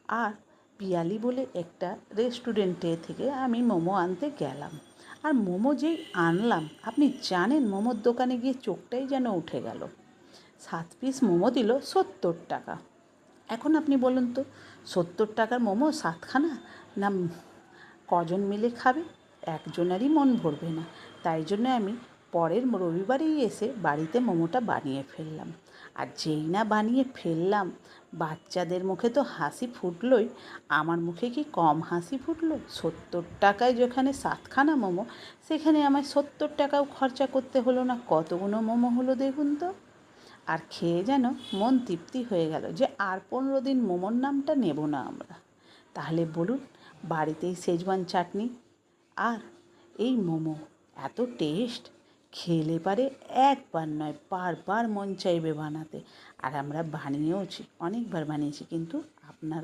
আর পিয়ালি বলে একটা রেস্টুরেন্টে থেকে আমি মোমো আনতে গেলাম। আর মোমো যেই আনলাম, আপনি জানেন মোমোর দোকানে গিয়ে চোখটাই যেন উঠে গেল। 7 পিস মোমো দিল 70 টাকা। এখন আপনি বলুন তো, 70 টাকার মোমো 7খানা, না কজন মিলে খাবে? একজনেরই মন ভরবে না। তাই জন্য আমি পরের রবিবারেই এসে বাড়িতে মোমোটা বানিয়ে ফেললাম। আর যেই না বানিয়ে ফেললাম, বাচ্চাদের মুখে তো হাসি ফুটলই, আমার মুখে কি কম হাসি ফুটলো? 70 টাকায় যেখানে 7খানা মোমো, সেখানে আমায় 70 টাকাও খরচা করতে হলো না। কতগুলো মোমো হলো দেখুন তো। আর খেয়ে যেন মন তৃপ্তি হয়ে গেল যে আর 15 দিন মোমোর নামটা নেব না আমরা। তাহলে বলুন, বাড়িতেই শেজওয়ান চাটনি আর এই মোমো, এত টেস্ট! খেলে পারে একবার নয়, বারবার মন চাইবে বানাতে। আর আমরা বানিয়েওছি, অনেকবার বানিয়েছি, কিন্তু আপনার